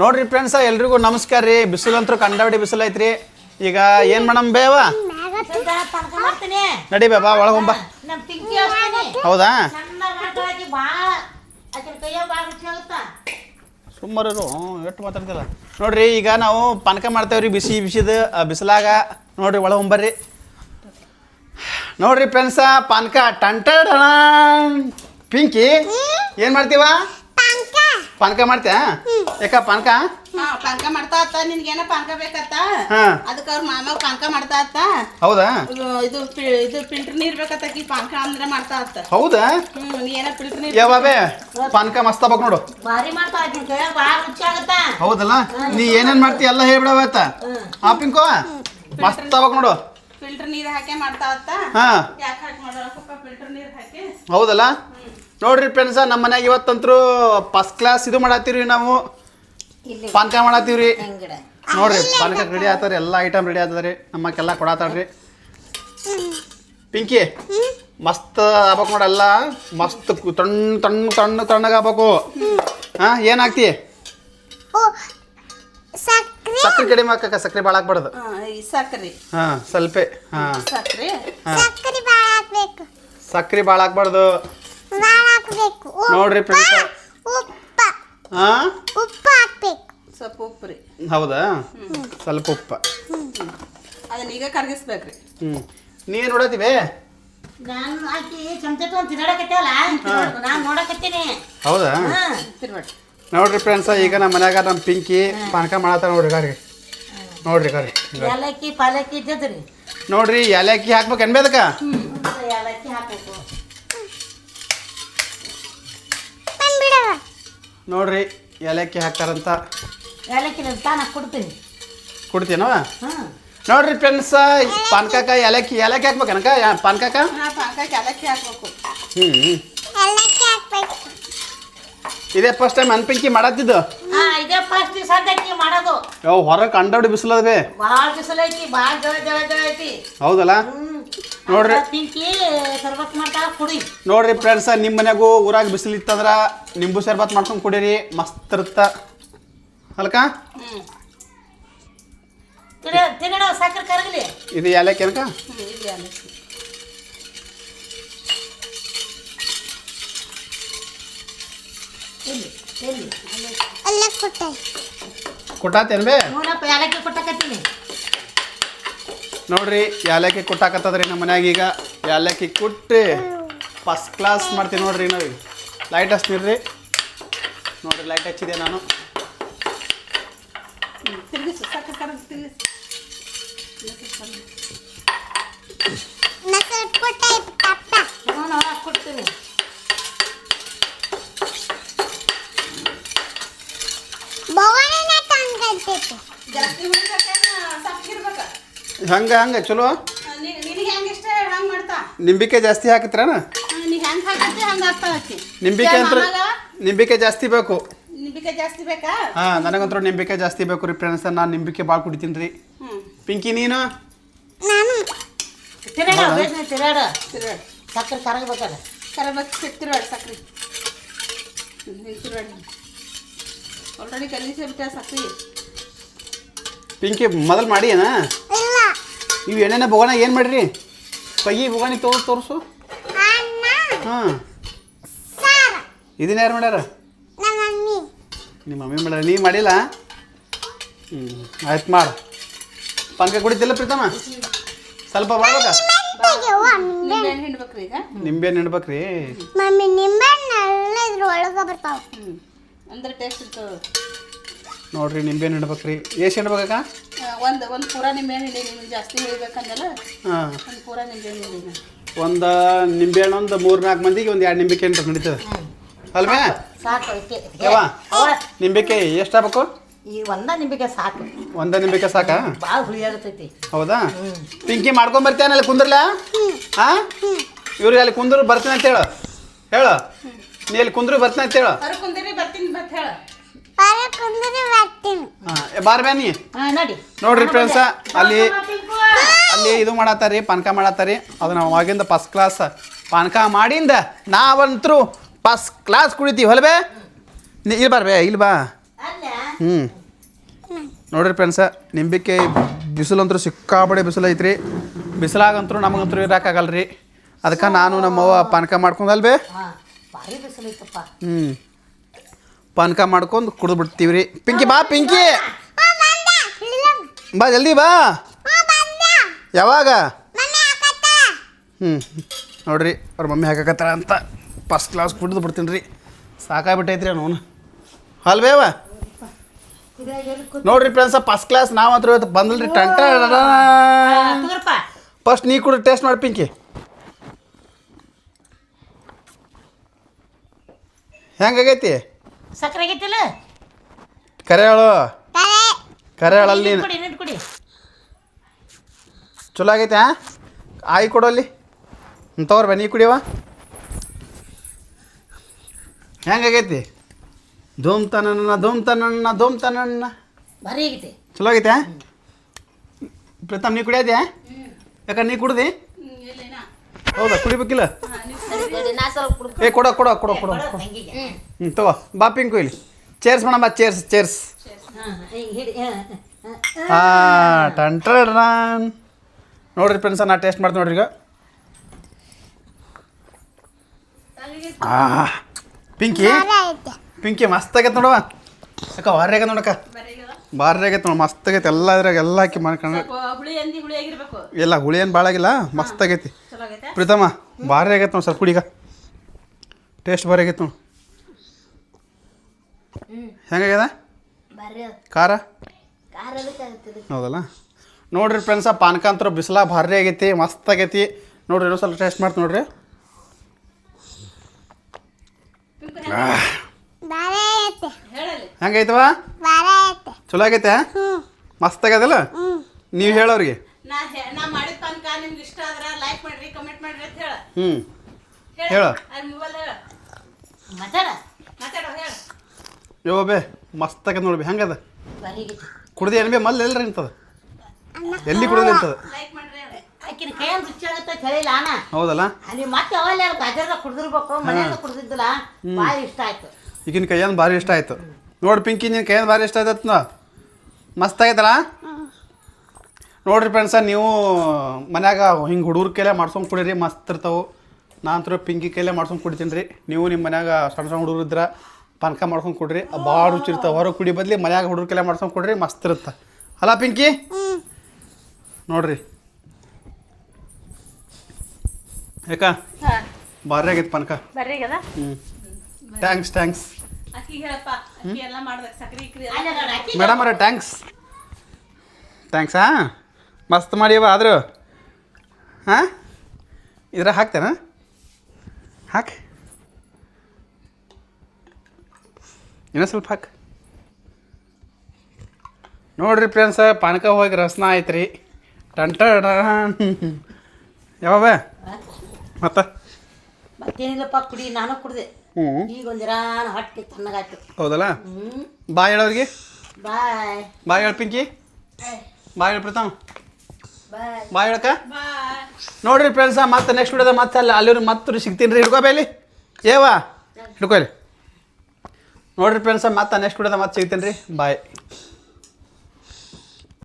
ನೋಡ್ರಿ ಫ್ರೆಂಡ್ಸ್ ಎಲ್ರಿಗೂ ನಮಸ್ಕಾರ ರೀ. ಬಿಸಿಲಂತೂ ಕಂಡಾವಡಿ ಬಿಸಿಲು ಐತ್ರಿ. ಈಗ ಏನ್ ಮಾಡಮ್ ಬೇವ ನಡಿ ಬೇಬಾ ಒಳಗೊಂಬ. ಹೌದಾ ಸುಮ್ಮರು ಎಷ್ಟು ಮಾತಾಡ್ತಿಲ್ಲ ನೋಡ್ರಿ. ಈಗ ನಾವು ಪಾನಕ ಮಾಡ್ತೇವ್ರಿ ಬಿಸಿದ ಬಿಸಿಲಾಗ. ನೋಡ್ರಿ ಒಳಗೊಂಬರ್ರಿ. ನೋಡ್ರಿ ಫ್ರೆಂಡ್ಸ ಪಾನಕ ಟಂಟಡ ಪಿಂಕಿ ಏನ್ ಮಾಡ್ತೀವ? ಪಾನಕ ಮಾಡ್ತೀಯ? ಯಾಕ ಪಾನಕ ಪಾನಕ ಮಾಡ್ತಾ ಅತ್ತ. ನಿನ್ಗೇನ ಪಾನಕ ಬೇಕತ್ತ? ಅದಕ್ಕೆ ಅವ್ರ ಮಾಮ ಪಾನಕ ಮಾಡ್ತಾ ಅತ್ತ. ಹೌದಾ? ಇದು ಫಿಲ್ಟರ್ ನೀರ್ ಬೇಕತ್ತ. ಪಾನಕ ಅಂದ್ರೆ ಮಾಡ್ತಾ ಅತ್ತ. ಹೌದಾ? ನೀ ಏನ ಫಿಲ್ಟರ್ ನೀರ್ ಯಾವಾಬೇ ಪಾನಕ ಮಸ್ತ್ ಆಗ್ಬೇಕು ನೋಡು. ಭಾರಿ ಮಾಡ್ತಾ ಬಾಳ ರುಚಿ ಆಗತ್ತ. ಹೌದಲ್ಲ? ನೀ ಏನೇನ್ ಮಾಡ್ತಿ ಎಲ್ಲ ಹೇಳ್ಬಿಡವತ್ತ. ಆ ಪಿಂಕೋ ಮಸ್ತ್ ಆಗ್ಬೇಕು ನೋಡು. ಫಿಲ್ಟರ್ ನೀರ್ ಹಾಕಿ ಮಾಡ್ತಾ ಅತ್ತ. ಯಾಕೆ ಹಾಕಿ ಮಾಡೋಣಪ್ಪ ಫಿಲ್ಟರ್ ನೀರ್ ಹಾಕಿ? ಹೌದಲ್ಲ? ನೋಡ್ರಿ ಫ್ರೆಂಡ್ಸ ನಮ್ಮ ಮನ್ಯಾಗ ಇವತ್ತಂತರೂ ಫಸ್ಟ್ ಕ್ಲಾಸ್ ಇದು ಮಾಡತ್ತೀವ್ರಿ. ನಾವು ಪಾನಕ ಮಾಡತ್ತೀವ್ರಿ. ನೋಡ್ರಿ ಪಾನಕ ರೆಡಿ ಆತಾರ. ಎಲ್ಲ ಐಟಮ್ ರೆಡಿ ಆತದ್ರಿ. ನಮ್ಮಕ್ಕೆಲ್ಲ ಕೊಡತಾಳ್ರಿ. ಪಿಂಕಿ ಮಸ್ತ್ ಆಗ್ಬೇಕು ನೋಡ. ಎಲ್ಲ ಮಸ್ತ್ ತಣ್ಣಗೆ ಆಗ್ಬೇಕು. ಏನ್ ಹಾಕ್ತಿ? ಸಕ್ರೆ ಕಡಿಮೆ ಹಾಕಕ್ಕ. ಸಕ್ರೆ ಭಾಳ ಹಾಕ್ಬಾರ್ದು. ಸಕ್ರಿ ಸ್ವಲ್ಪ ಸಕ್ರಿ ಸಕ್ರೆ ಭಾಳ ಹಾಕ್ಬಾರ್ದು ನೋಡ್ರಿ ಫ್ರೆಂಡ್ಸ್. ಸ್ವಲ್ಪ ಉಪ್ಪು ರೀ. ಹೌದಾ? ಸ್ವಲ್ಪ ಉಪ್ಪ ಅದನ್ನ ಈಗ ಕರಗಿಸ್ಬೇಕ್ರಿ. ನೀ ನೋಡತ್ತೀವಿ? ನಾನು ಆಕಿ ಚಮಚ ತಗೊಂಡು ತಿರುಗಾಡಕತ್ತೇವಲ್ಲ, ನಾನು ನೋಡಕತ್ತೀನಿ. ಹೌದಾ? ತಿರ್ಬೇಡಿ. ನೋಡ್ರಿ ಫ್ರೆಂಡ್ಸ ಈಗ ನಮ್ಮ ಮನ್ಯಾಗ ನಮ್ಮ ಪಿಂಕಿ ಪಾನಕ ಮಾಡತ್ತಾರ ನೋಡ್ರಿ. ಗಾರಿ ನೋಡ್ರಿ ಗಾರಿ ಏಲಕ್ಕಿ ಪಾಲಕ್ಕಿ ಇದ್ದದ್ರಿ. ನೋಡ್ರಿ ಏಲಕ್ಕಿ ಹಾಕ್ಬೇಕು ಎನ್ಬೇದಕ್ಕ? ಏಲಕ್ಕಿ ಹಾಕ್ಬೇಕು ನೋಡ್ರಿ ಏಲಕ್ಕಿ ಹಾಕ್ತಾರಂತ. ಏಲಕ್ಕಿ ತಾನ ಕೊಡ್ತೀನಿ. ಕೊಡ್ತೀನವ? ನೋಡ್ರಿ ಫ್ರೆಂಡ್ಸ್ ಪಾನಕಕ್ಕ ಏಲಕ್ಕಿ ಹಾಕ್ಬೇಕನಕ ಪಾನಕಕ್ಕ? ಪಾನಕಕ್ಕೆ ಏಲಕ್ಕಿ ಹಾಕ್ಬೇಕು. ಇದೇ ಫಸ್ಟ್ ಟೈಮ್ ನನ್ನ ಪಿಂಕಿ ಮಾಡತ್ತಿದ್ದು. ಇದೇ ಫಸ್ಟ್ ಸದ್ಯಕ್ಕೆ ಮಾಡೋದು. ಯಾವ ಹೊರಗೆ ಕಂಡಾವಡಿ ಬಿಸಿಲದ ಭಾಳ ಬಿಸಿಲು ಐತಿ. ಭಾಳ ಜಳ ಐತಿ. ಹೌದಲ್ಲ? ನೋಡ್ರಿ ಪಿಂಕಿ ಶರ್ಬತ್ ಮಾಡ್ತಾಳ, ಕುಡಿ. ನೋಡ್ರಿ ಫ್ರೆಂಡ್ಸ ನಿಮ್ಮ ಮನ್ಯಾಗೂ ಊರಾಗ ಬಿಸಿಲು ಇತ್ತಂದ್ರ ನಿಂಬು ಶರ್ಬತ್ ಮಾಡ್ಕೊಂಡು ಕುಡೀರಿ. ಮಸ್ತ್ ಇರುತ್ತ ಅಲ್ಕ? ತಿನ್ನಡ ಸಕ್ಕರೆ ಕರಗಲಿ. ಇದು ಏಲಕ್ಕಿ ಅನ್ಕ? ಕುಟ್ಟಾತೇನ್ ಬೇ? ಏಲಕ್ಕಿ ಕೊಟ್ಟಕತ್ತೀನಿ. ನೋಡ್ರಿ ಏಲಕ್ಕಿ ಕುಟ್ಟಾಕತ್ತದ್ರಿ ನಮ್ಮ ಮನ್ಯಾಗ. ಈಗ ಏಲಕ್ಕಿ ಕುಟ್ಟಿ ಫಸ್ಟ್ ಕ್ಲಾಸ್ ಮಾಡ್ತೀವಿ ನೋಡ್ರಿ. ನಾವು ಲೈಟ್ ಹಚ್ತೀವ್ರಿ. ನೋಡ್ರಿ ಲೈಟ್ ಹಚ್ಚಿದೆ ನಾನು. ಕೊಡ್ತೀನಿ. ಹಂಗ ಚಲೋ. ನಿಂಬಿಕೆ ಜಾಸ್ತಿ ಹಾಕತ್ರನ? ನಿಂಬಿಕೆ ಜಾಸ್ತಿ ಬೇಕು. ಜಾಸ್ತಿ ಬೇಕಾ? ನನಗಂತೂ ನಿಂಬಿಕೆ ಜಾಸ್ತಿ ಬೇಕು ರೀ ಫ್ರೆಂಡ್ಸ್. ನಾನು ನಿಂಬಿಕೆ ಭಾಳ ಕುಡಿತೀನಿ ರೀ. ಪಿಂಕಿ ನೀನು? ಸಕ್ಕರೆ ಕರಗಬೇಕಲ್ಲ. ಕರಬೇಕು ಸಕ್ಕರೆ ಆಲ್ರೆಡಿ ಕಲಿಸಿಬಿಟ್ಟ ಸಕ್ಕರೆ. ಪಿಂಕಿ ಮೊದಲು ಮಾಡಿ ಏನ? ನೀವು ಎಣ್ಣೆನ ಬೋಗಣ ಏನು ಮಾಡಿರಿ? ಪಯ್ಯಿ ಬೋಗಣಿ ತೋರಿಸು. ಇದನ್ನ ಯಾರು ಮಾಡ್ಯಾರ? ನಿಮ್ಮ ಮಮ್ಮಿ ಮಾಡ್ಯಾರ. ನೀ ಮಾಡಿಲ್ಲ? ಆಯ್ತು ಮಾಡು. ಪಾನಕ ಕುಡಿತಿಲ್ಲ ಪ್ರೀತಮ್ಮ? ಸ್ವಲ್ಪ ಮಾಡ್ಬೇಕಾ? ನಿಂಬೆ ಹಿಂಡ್ಬೇಕ್ರಿ. ಅಂದ್ರೆ ಟೇಸ್ಟ್ ಇರ್ತದೆ ನೋಡ್ರಿ. ನಿಂಬೆ ಹಿಂಡ್ಬೇಕ್ರಿ. ಎಷ್ಟು ಹಿಂಡ್ಬೇಕ? ಒಂದು ಪೂರ ನಿಂಬೆ ಹಿಂಡಿ. ನಿಮ್ಗೆ ಜಾಸ್ತಿ ಹಿಡಿಬೇಕಂದಲ್ಲ. ಒಂದು ಪೂರ ನಿಂಬೆ ಹಿಂಡಿ. ಒಂದು ನಿಂಬೆ ಹಣ್ಣು ಒಂದು 3-4 ಮಂದಿಗೆ ಒಂದು 2 ನಿಂಬಿಕೆ ಹಿಂಡ್ರೆ ನಡೀತದೆ ಅಲ್ವೇ? ಸಾಕು. ನಿಂಬಿಕೆ ಎಷ್ಟು ಆಗ್ಬೇಕು? ಈ ಒಂದ ನಿಂಬಿಕೆ ಸಾಕು. ಒಂದ ನಿಂಬಿಕೆ ಸಾಕ? ಭಾಳ ಹುಳಿ ಆಗುತ್ತೈತಿ. ಹೌದಾ? ಪಿಂಕಿ ಮಾಡ್ಕೊಂಬರ್ತೀಯ ಅಲ್ಲಿ ಕುಂದ್ರಲ್ಲ? ಇವ್ರಿಗೆ ಅಲ್ಲಿ ಕುಂದ್ರು ಬರ್ತೀನಿ ಅಂತ ಹೇಳು. ನೀ ಅಲ್ಲಿ ಕುಂದ್ರು ಬರ್ತೀನಿ ಅಂತ ಹೇಳು. ಬಾರ್ಬ್ಯಾ ನೀ? ನೋಡ್ರಿ ಫ್ರೆಂಡ್ಸ ಅಲ್ಲಿ ಇದು ಮಾಡತ್ತಾರಿ. ಪಾನಕ ಮಾಡತ್ತಾರಿ. ಅದನ್ನ ಅವಾಗಿಂದ ಫಸ್ಟ್ ಕ್ಲಾಸ್ ಪಾನಕ ಮಾಡಿಂದ ನಾವಂತರೂ ಫಸ್ಟ್ ಕ್ಲಾಸ್ ಕುಡಿತೀವಿ. ಹೊಲಬೇ ಇಲ್ಲಿ ಬರ್ಬೇ? ಇಲ್ಲಿ ಬಾ. ನೋಡ್ರಿ ಫ್ರೆಂಡ್ಸ ನಿಂಬಿಕೆ ಬಿಸಿಲಂತೂ ಸಿಕ್ಕಾಪಡೆ ಬಿಸಿಲು ಐತ್ರಿ. ಬಿಸಿಲಾಗಂತೂ ನಮಗಂತೂ ಇರೋಕ್ಕಾಗಲ್ಲ ರೀ. ಅದಕ್ಕೆ ನಾನು ನಮ್ಮವ್ವ ಪಾನಕ ಮಾಡ್ಕೊಂಡಲ್ವೇ ಭಾರಿ ಬಿಸಿಲು ಐತಪ್ಪ. ಪಾನಕ ಮಾಡ್ಕೊಂಡು ಕುಡಿದು ಬಿಡ್ತೀವಿ ರೀ. ಪಿಂಕಿ ಬಾ, ಪಿಂಕಿ ಬಾ, ಜಲ್ದಿ ಬಾ. ಯಾವಾಗ? ನೋಡ್ರಿ ಅವ್ರ ಮಮ್ಮಿ ಹಾಕಕತ್ತಾರ ಅಂತ ಫಸ್ಟ್ ಕ್ಲಾಸ್ ಕುಡಿದು ಬಿಡ್ತೀನಿ ರೀ. ಸಾಕಾಗ್ಬಿಟ್ಟೈತ್ರಿ ಅವನು ಅಲ್ವೇವ. ನೋಡ್ರಿ ಫ್ರೆಂಡ್ಸ ಫಸ್ಟ್ ಕ್ಲಾಸ್ ನಾವು ಹತ್ರ ಇವತ್ತು ಬಂದಲ್ರಿ. ಟಂಟ ಫಸ್ಟ್ ನೀ ಕೂಡ ಟೇಸ್ಟ್ ಮಾಡಿ ಪಿಂಕಿ. ಹೆಂಗಾಗೈತಿ? ಸಕ್ಕರೆ ಆಗೈತಿಲ್ಲ? ಕರೆ ಹೇಳು, ಕರೆ ಹೇಳಲ್ಲಿ. ಕುಡಿ. ಚಲೋ ಆಗೈತೆ. ಆಯಿ ಕೊಡಲ್ಲಿ ತಗೋರ್ ಬನ್ನಿ ಕುಡಿಯವ. ಹೆಂಗಾಗೈತಿ? ಧೂಮ್ತನನ್ನ ಭಾರಿ ಆಗೈತಿ. ಚಲೋ ಆಗೈತೆ. ಪ್ರೀತಮ್ ನೀ ಕುಡಿಯೋದ್ಯಾ? ಯಾಕೆ ನೀ ಕುಡ್ದಿ? ಹೌದಾ, ಕುಡಿಬೇಕಿಲ್ಲ? ಏ ಕೊಡ ತಗೋ ಬಾ ಪಿಂಕು ಇಲ್ಲಿ. ಚೇರ್ಸ್ ಮೇಡಮ್ ಬಾ, ಚೇರ್ಸ್. ಟಂಟ್ರನ್ ನೋಡ್ರಿ ಫ್ರೆಂಡ್ಸ, ನಾ ಟೇಸ್ಟ್ ಮಾಡ್ತೀನಿ ನೋಡ್ರಿ ಈಗ. ಪಿಂಕಿ ಮಸ್ತ್ ಆಗೈತೆ ನೋಡವ. ಯಾಕ ಭಾರಿ ಆಗೈತೆ ನೋಡಕ್ಕ, ಭಾರಿ ಆಗೈತೆ ನೋಡು. ಮಸ್ತ್ ಆಗೈತೆ ಎಲ್ಲ ಇದ್ರಾಗ ಎಲ್ಲ ಹಾಕಿ ಮಾಡ್ಕೊಂಡು. ಇಲ್ಲ ಹುಳಿ ಏನು ಭಾಳ ಆಗಿಲ್ಲ, ಮಸ್ತ್ ಆಗೈತಿ. ಪ್ರೀತಮ್ಮ ಭಾರಿ ಆಗೈತೆ ನೋಡಿ. ಸ್ವಲ್ಪ ಕುಡಿಗ ಟೇಸ್ಟ್ ಭಾರಿ ಆಗೈತೆ ನೋಡು. ಹೆಂಗಾಗ್ಯದ ಖಾರ? ಹೌದಲ್ಲ. ನೋಡ್ರಿ ಫ್ರೆಂಡ್ಸ ಪಾನಕ ಅಂತೂ ಬಿಸಿಲ ಭಾರಿ ಆಗೈತಿ, ಮಸ್ತ್ ಆಗೈತಿ. ನೋಡ್ರಿ ಇನ್ನೊಂದು ಸ್ವಲ್ಪ ಟೇಸ್ಟ್ ಮಾಡ್ತೀನಿ ನೋಡ್ರಿ. ಹೆಂಗೈತವ? ಚಲೋ ಆಗೈತೆ, ಮಸ್ತ್ ಆಗ್ಯದಲ್ಲ. ನೀವು ಹೇಳೋರಿಗೆ ಹೇಳು. ಯೋ ಬೇ ಮಸ್ತ್ ಆಗೈತೆ ನೋಡಿ. ಹೆಂಗದ ಕುಡ್ದು ಏನು ಬೇ ಮಲ್ಲಿ ಎಲ್ರಿ ಇಂಥದ್ದು ಎಲ್ಲಿ ಕುಡಿದ್ರಿ ಇಂಥದ್ದು? ಹೌದಲ್ಲ. ಈಗಿನ ಕೈಯಂದು ಭಾರಿ ಇಷ್ಟ ಆಯ್ತು ನೋಡಿ ಪಿಂಕಿ. ನಿನ್ನ ಕೈಯಂದು ಭಾರಿ ಇಷ್ಟ ಆಯ್ತು. ಮಸ್ತ್ ಆಗೈತಲ್ಲ. ನೋಡ್ರಿ ಫ್ರೆಂಡ್ಸ, ನೀವು ಮನ್ಯಾಗ ಹಿಂಗೆ ಹುಡುಗ್ರ ಕೈಲೇ ಮಾಡ್ಸ್ಕೊಂಡು ಕುಡೀರಿ, ಮಸ್ತ್ ಇರ್ತಾವೆ. ನಾನು ಪಿಂಕಿ ಕೈಲೇ ಮಾಡ್ಸ್ಕೊಂಡು ಕುಡಿತೀನಿ ರೀ. ನೀವು ನಿಮ್ಮ ಮನ್ಯಾಗ ಸಣ್ಣ ಹುಡುಗರು ಇದ್ರೆ ಪಾನಕ ಮಾಡ್ಕೊಂಡು ಕೊಡ್ರಿ, ಭಾಳ ರುಚಿ ಇರ್ತಾವೆ. ಹೊರಗೆ ಕುಡಿ ಬದಲಿ ಮನ್ಯಾಗ ಹುಡುಗ್ರ ಕೈಲೇ ಮಾಡ್ಸ್ಕೊಂಡು ಕೊಡ್ರಿ, ಮಸ್ತ್ ಇರುತ್ತೆ. ಅಲ್ಲ ಪಿಂಕಿ? ನೋಡ್ರಿ ಯಾಕ ಭಾರಿ ಆಗೈತೆ ಪಾನಕ. ಥ್ಯಾಂಕ್ಸ್ ಮೇಡಮ್ ಅವ್ರೆ, ಥ್ಯಾಂಕ್ಸ್. ಮಸ್ತ್ ಮಾಡಿವ. ಆದರೂ ಇದ್ರ ಹಾಕ್ತೇನೆ, ಇನ್ನೂ ಸ್ವಲ್ಪ ಹಾಕಿ. ನೋಡ್ರಿ ಫ್ರೆಂಡ್ಸ ಪಾನಕ ಹೋಗಿ ರಸನ ಆಯ್ತು ರೀ. ಯಾವಾಗ ಮತ್ತೇನಿಲ್ಲಪ್ಪ, ಕುಡಿ. ನಾನು ಕುಡ್ದೆ. ಈಗ ಒಂದಿರ ಹೊಟ್ಟೆ ತಣ್ಣಗಾಯ್ತು. ಹೌದಲ್ಲ. ಬಾಯ್ ಹೇಳೋರಿಗೆ ಬಾಯ್ ಹೇಳ ಪಿಂಕಿ. ಬಾಯ್ ಹೇಳ ಪ್ರೀತಮ್. ಬಾಯ್ ಹೇಳಕ್ಕ. ನೋಡ್ರಿ ಫ್ರೆಂಡ್ಸ ಮತ್ತೆ ನೆಕ್ಸ್ಟ್ ವಿಡಿಯೋದ ಮತ್ತೆ ಅಲ್ಲಿ ಮತ್ತೆ ಸಿಗ್ತೀನಿ ರೀ. ಹಿಡ್ಕೋ ಬೇಲಿ ಏವಾ ಹಿಡ್ಕೊಲಿ. ನೋಡ್ರಿ ಫ್ರೆಂಡ್ಸ ಮತ್ತೆ ನೆಕ್ಸ್ಟ್ ವಿಡಿಯೋದ ಮತ್ತೆ ಸಿಗ್ತೀನಿ ರೀ. ಬಾಯ್.